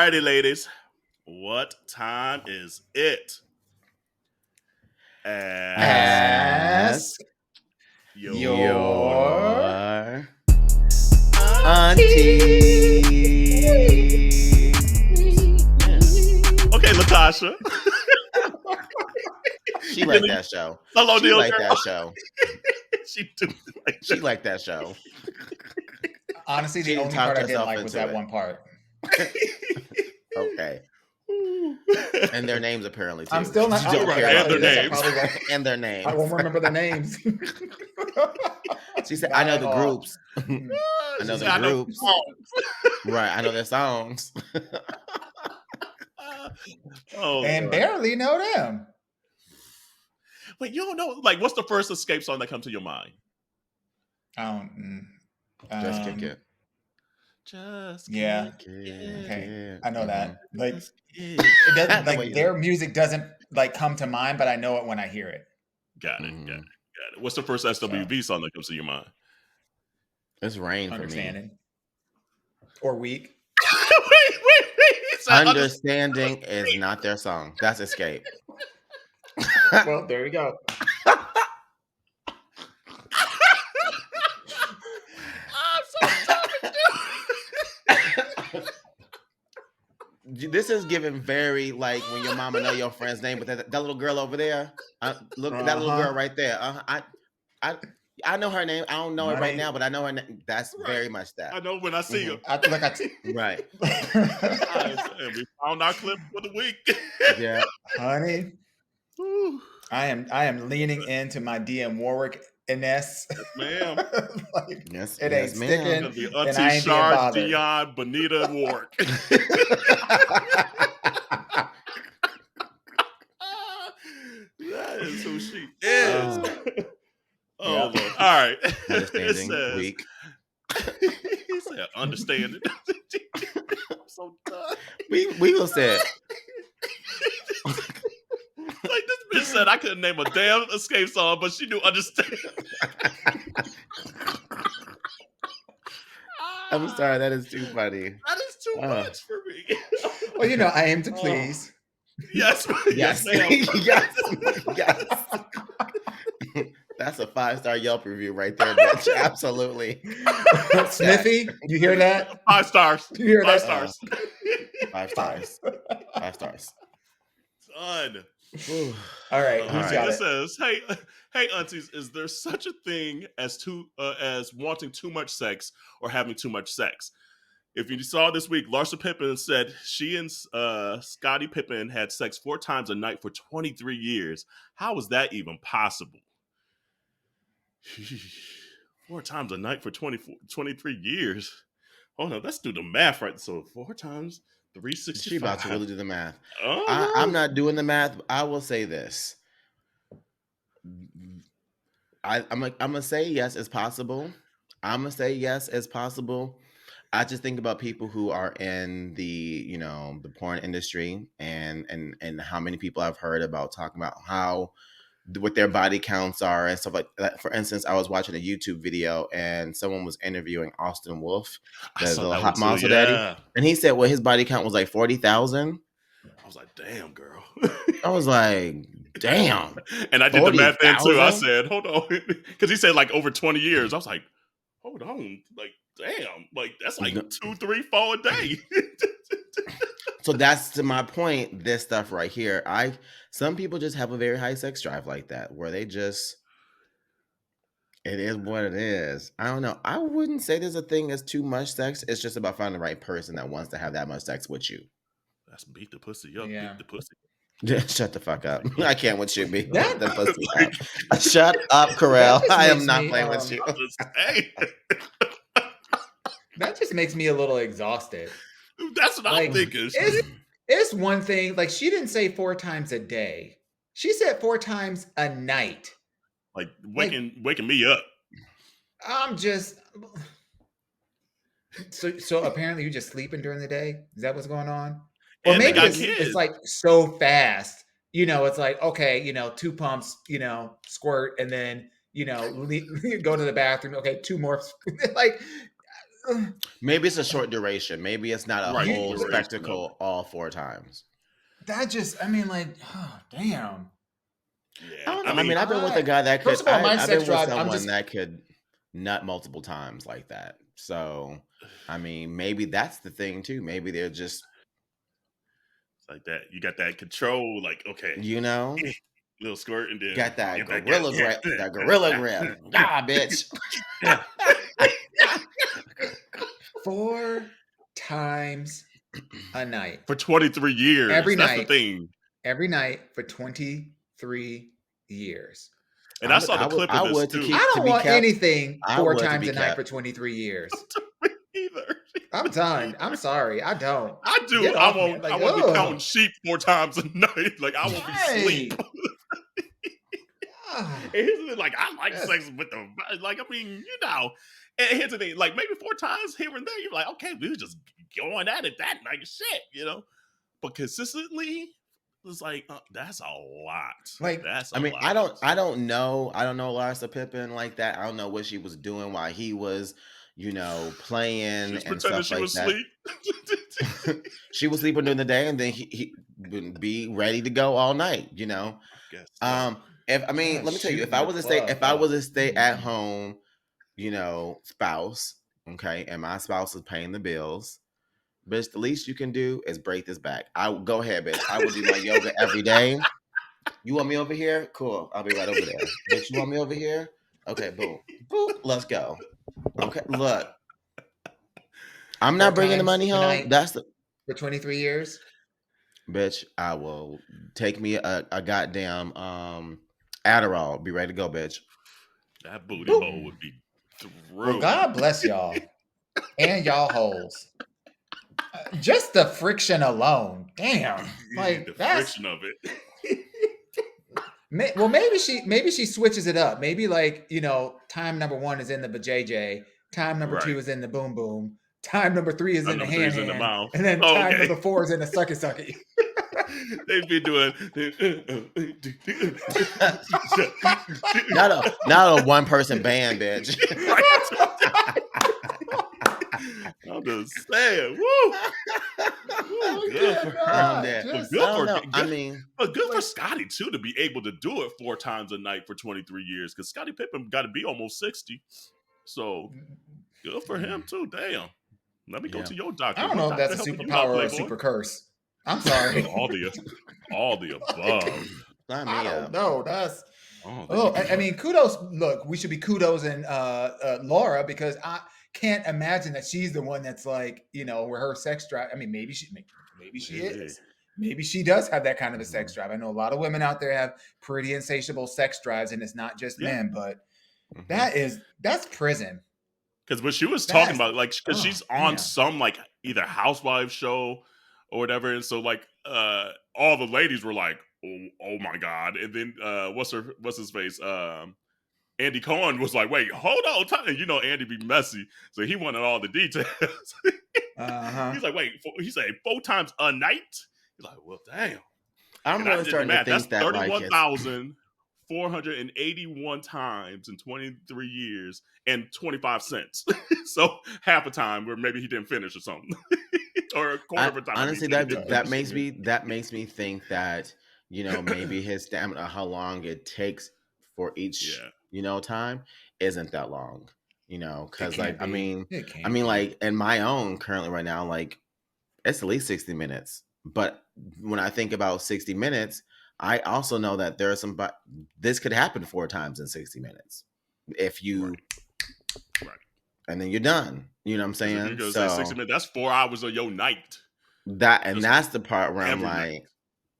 righty, ladies. What time is it? Ask your Aunteas. Okay, Latasha. She liked that show. Hello, She deal liked girl. that show. She do like She that. liked that show. Honestly, She the only talked part I didn't herself like was into that it. one part. Okay. And their names apparently too. I'm still not. You don't right, care and about their their names. and their names. I won't remember the names. She said, "I know the groups. I know She the said, groups. songs. Right? I know their songs." Oh, And Lord. barely know them. Wait, you don't know? Like, what's the first Escape song that comes to your mind? Just kick it. Just Yeah. kick it. Okay, I know that. Like, Just it kick doesn't. The way Like, you- their music doesn't like come to mind, but I know it when I hear it. Got it. Mhm. Got it. What's the first SWV song that comes to your mind? It's Rain for me. Understanding or weak. wait. He said Understanding is not their song. That's Escape. Well, there you go. I'm so tired. This is given very like when your mama know your friend's name, but that little girl over there, look at that little girl right there. I know her name. I don't know it right now, but I know her name. That's very much I that. know when I see her. I feel like Right. And we found our clip for the week. Yeah. honey, Ooh, I am leaning into my DM Warwick-ness. ma'am. Like, Yes. it yes, ain't ma'am. sticking. Gonna be And I Auntie ain't being Shard, bothered. Dion, Bonita, and Warwick. That is who she is. Oh, Yeah. Lord. All right. Understanding. It says, Weak. he said, understanding. I'm so done. We will say it. Like, this bitch said I couldn't name a damn Escape song, but she knew understand. I'm sorry. That is too funny. That is too much for me. Well, you know, I aim to please. Yes, Yes. ma'am. yes. That's a 5-star Yelp review right there, bitch. Absolutely. Smithy, you hear that? 5 stars. You hear 5 that? stars. 5 stars. 5 stars. Done. All right, All who's right. got It it? says, hey, aunties, is there such a thing as wanting too much sex or having too much sex? If you saw this week, Larsa Pippen said she and Scottie Pippen had sex 4 times a night for 23 years. How is that even possible? 4 times a night for 23 years. Oh no, let's do the math right. So 4 times 365. She about to really do the math. Uh-huh. I'm not doing the math. I will say this. I'm gonna say yes, it's possible. I'm gonna say yes, it's possible. I just think about people who are in the the porn industry and how many people I've heard about talking about how what their body counts are and stuff like that. For instance, I was watching a YouTube video and someone was interviewing Austin Wolf, the little hot monster daddy, and he said, well, his body count was like 40,000. I was like, damn, girl. I was like, damn. And I did the math then too. I 40,000? said, hold on. Because he said like over 20 years. I was like, hold on. Like, damn. Like, that's like 2, 3, 4 a day. So that's to my point, this stuff right here. Some people just have a very high sex drive like that, where they just, it is what it is. I don't know. I wouldn't say there's a thing as too much sex. It's just about finding the right person that wants to have that much sex with you. That's beat the pussy up. Yeah. Beat the pussy. Shut the fuck up. I can't with you, beat That- the pussy up. Shut up, Corel. That just I am makes not me, playing with you. Hey, That just makes me a little exhausted. that's what I'm Like, thinking. It's one thing, like, she didn't say 4 times a day. She said 4 times a night. Like waking me up. I'm just so apparently you're just sleeping during the day. Is that what's going on? Or And they maybe got it's kids. like so fast. It's like, okay, 2 pumps, squirt, and then go to the bathroom. Okay, 2 more. Like, Maybe it's a short duration. Maybe it's not a Right, whole duration of spectacle all 4 times. That just, I mean, like, oh, damn. Yeah, I don't know. I mean, I've been with a guy that could. First of all, my I've sex been with drive, someone that could nut multiple times like that. So, I mean, maybe that's the thing too. Maybe they're just, it's like that. You got that control, like okay, you know, little squirt, and then got that get that gorilla grip. That gorilla grip. Ah, bitch. 4 times a night. for 23 years. Every That's night. the thing. Every night for 23 years. And I saw the clip of this too. I don't want anything I 4 would to times be a night kept. for 23 years. Either. I'm done. I'm sorry. I don't. I do. Get I off me. won't. Like, I won't be ugh. counting sheep 4 times a night. Like I won't be asleep. Ah. And here's the thing, like I like sex with them. Like I mean, you know. And here's the thing, like maybe 4 times here and there, you're like, okay, we were just going at it that night, shit, you know. But consistently, it's like that's a lot. Like, that's. I mean, I don't know Larsa Pippen like that. I don't know what she was doing while he was, you know, playing She's and pretending stuff she like was that. asleep. She was sleeping during the day, and then he would be ready to go all night. You know. Let me tell you, if I was a stay at home, you know, spouse, okay, and my spouse is paying the bills, bitch, the least you can do is break this back. Go ahead, bitch. I will do my yoga every day. You want me over here? Cool. I'll be right over there. Bitch, you want me over here? Okay, boom. Boop. Let's go. Okay, look. I'm not bringing the money home. That's for 23 years. Bitch, I will take me a goddamn Adderall. Be ready to go, bitch. That booty hole would be through. Well, God bless y'all and y'all holes. Just the friction alone, damn. Like the that's friction of it. Well, maybe she switches it up. Maybe like, you know, time number 1 is in the vajayjay, time number 2 is in the boom boom, time number 3 is in the hand, in the mouth, and then time number 4 is in the sucky sucky. They'd be doing not a 1-person band, bitch. I'm just saying, woo. Good for her. Good for Scotty too to be able to do it 4 times a night for 23 years. Because Scottie Pippen got to be almost 60, so good for him too. Damn. Let me go to your doctor. I don't know if that's a superpower or a super curse. I'm sorry. all the above. I don't know. That's. I mean, kudos. Look, we should be kudos in Laura, because I can't imagine that she's the one that's like, you know, where her sex drive. I mean, maybe she is. Maybe she does have that kind of a sex drive. I know a lot of women out there have pretty insatiable sex drives, and it's not just men, but that's prison. Because when she was talking about, like, because she's on some like either housewife show or whatever, and so like all the ladies were like, oh my god, and then what's his face, Andy Cohen was like, wait, hold on, you know Andy be messy, so he wanted all the details. He's like, wait, he said 4 times a night. He's like, well, damn. I'm really starting to think that's that 31,481 times in 23 years and 25 cents. So half a time where maybe he didn't finish or something, or a quarter of a time. Honestly, that makes me think that, you know, maybe his stamina, how long it takes for each you know time, isn't that long. You know, because like I mean like in my own currently right now, like it's at least 60 minutes. But when I think about 60 minutes, I also know that there are this could happen 4 times in 60 minutes. If you, and then you're done. You know what I'm saying? So 60 minutes, that's 4 hours of your night. That's the part where I'm like,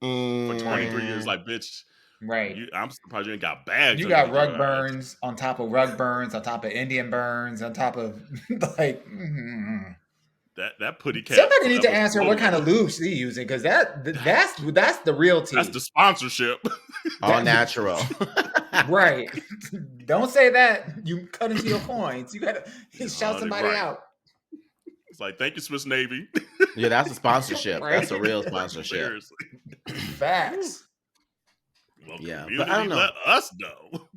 for 23 years, like, bitch. Right. I'm surprised you ain't got bags. You got rug burns on top of rug burns, on top of Indian burns, on top of like that putty cat. Somebody need to answer what kind of lube she's using, because that's the real tea. That's the sponsorship. All natural. Right. Don't say that. You cut into your coins. You gotta shout somebody out. It's like, thank you, Swiss Navy. Yeah, that's a sponsorship. Right? That's a real sponsorship. Seriously. Facts. Well, yeah, but I don't know. Let us know.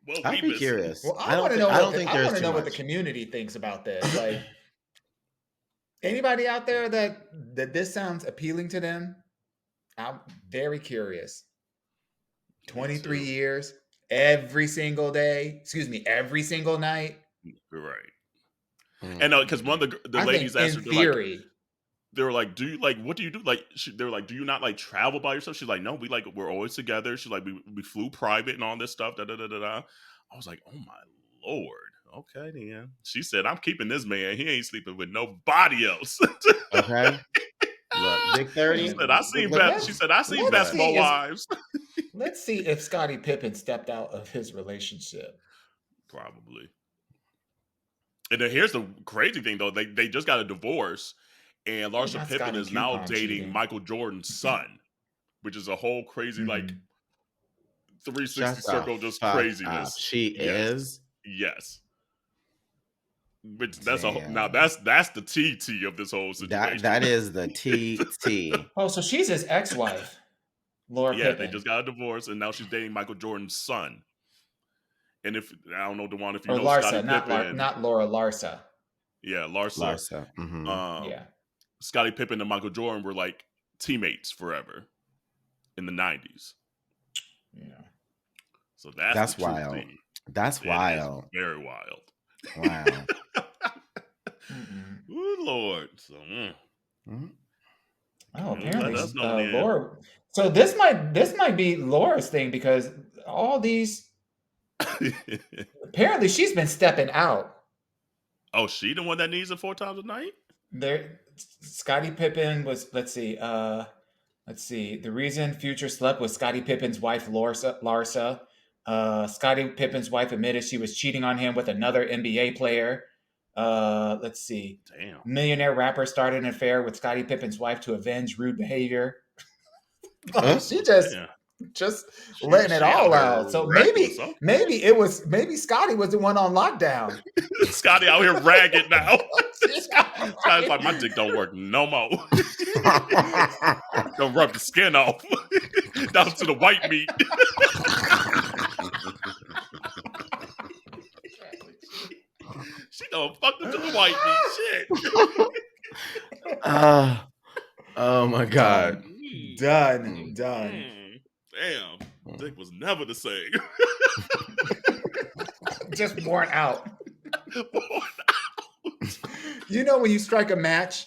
Well, I'd be curious. Well, I don't think I there's want to too know what the much. community thinks about this. Like, anybody out there that this sounds appealing to them? I'm very curious. 23 years, every single day. Excuse me, every single night. You're right. Mm. And because one of the I ladies think asked in her, theory, they were like, "Do you like what do you do?" Like they were like, "Do you not like travel by yourself?" She's like, "No, we're always together." She's like, "We flew private and all this stuff." Da da da da da. I was like, "Oh my lord." Okay, then. She said, "I'm keeping this man. He ain't sleeping with nobody else." Okay. Look, Big 30. She let's said, "I seen let's basketball see if wives." let's see if Scottie Pippen stepped out of his relationship. Probably. And then here's the crazy thing though. They just got a divorce, and Maybe Larsa not Pippen Scottie is now Coupon dating cheating. Michael Jordan's son, which is a whole crazy like 360 Shut the circle just fuck up. craziness. She Yes. is. Yes. Which now Damn. that's the TT of this whole situation. That is the TT. Oh, so she's his ex-wife, Laura Yeah, they Pippen, just got a divorce, and now she's dating Michael Jordan's son. And if I don't know, Dewan, if you or know Scottie Larsa, Pippen, not Laura, Larsa. yeah, Larsa, Larsa. Mm-hmm. Yeah. Scottie Pippen and Michael Jordan were like teammates forever in the 90s. Yeah. So that's That's the true wild. thing. That's wild. Very wild. Wow. Ooh, Lord. So, Oh, let apparently, us know then. Laura. So this might be Laura's thing because all these. Apparently, she's been stepping out. Oh, she the one that needs it 4 times a night? There, Scottie Pippen was. Let's see. The reason Future slept with Scottie Pippen's wife, Larsa. Scottie Pippen's wife admitted she was cheating on him with another NBA player. Let's see. Damn. Millionaire rapper started an affair with Scottie Pippen's wife to avenge rude behavior. She just letting it all out. So maybe Scottie was the one on lockdown. Scottie out here ragged now. Scottie's like, my dick don't work no more. Don't rub the skin off. Down to the white meat. She done fucked up to the white meat. Shit. Oh my God. Done. Damn. Dick was never the same. Just worn out. You know when you strike a match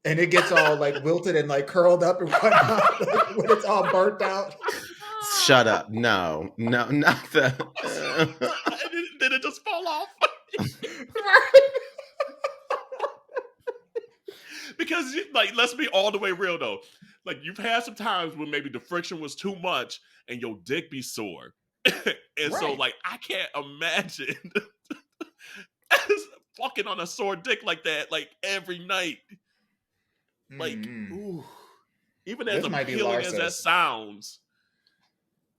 and it gets all like wilted and like curled up and whatnot, like, when it's all burnt out? Shut up. No, not the. Did it just fall off? Because, like, let's be all the way real, though. Like, you've had some times when maybe the friction was too much and your dick be sore. And so, like, I can't imagine fucking on a sore dick like that, like, every night. Like, ooh. Even as appealing as that sounds,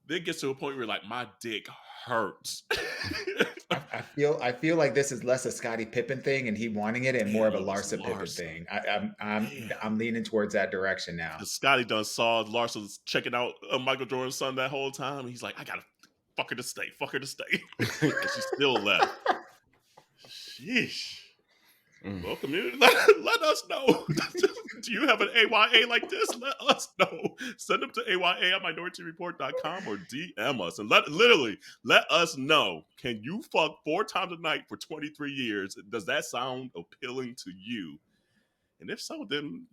then it gets to a point where, like, my dick hurts. I feel like this is less a Scottie Pippen thing and he wanting it and more of a Larsa Pippen thing. I'm leaning towards that direction now. Scottie done saw Larsa checking out Michael Jordan's son that whole time. He's like, I gotta fuck her to stay. And she still left. Sheesh. Well, community, let us know. Do you have an AYA like this? Let us know. Send them to AYA@minorityReport.com or DM us and let us know. Can you fuck 4 times a night for 23 years? Does that sound appealing to you? And if so, then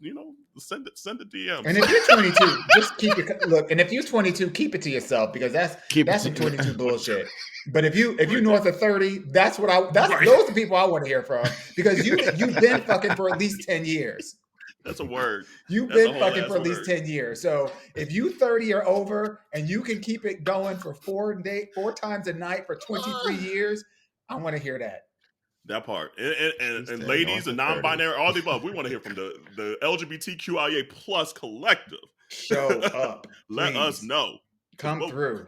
send a DM. And if you're 22, just keep it. Look, and if you're 22, keep it to yourself because that's some 22 bullshit. But if you north of 30, those are the people I want to hear from because you've been fucking for at least 10 years. That's a word. You've been fucking for at least 10 years. So if you 30 or over and you can keep it going for 4 times a night for 23 years, I want to hear that. That part. And ladies and non-binary, all the above. We want to hear from the LGBTQIA plus collective. Show up. Let us know. Come through.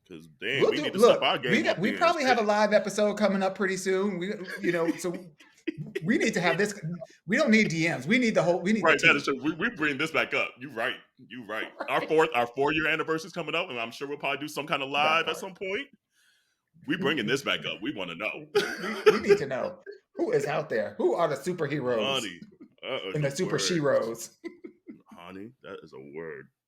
Because we need to step our game up. We probably have a live episode coming up pretty soon. So we need to have this. We don't need DMs. We need right. That is true. We bring this back up. You right. Our 4-year anniversary is coming up, and I'm sure we'll probably do some kind of live at some point. We bringing this back up. We want to know. We need to know who is out there. Who are the superheroes Honey, and the super sheroes? honey, that is a word.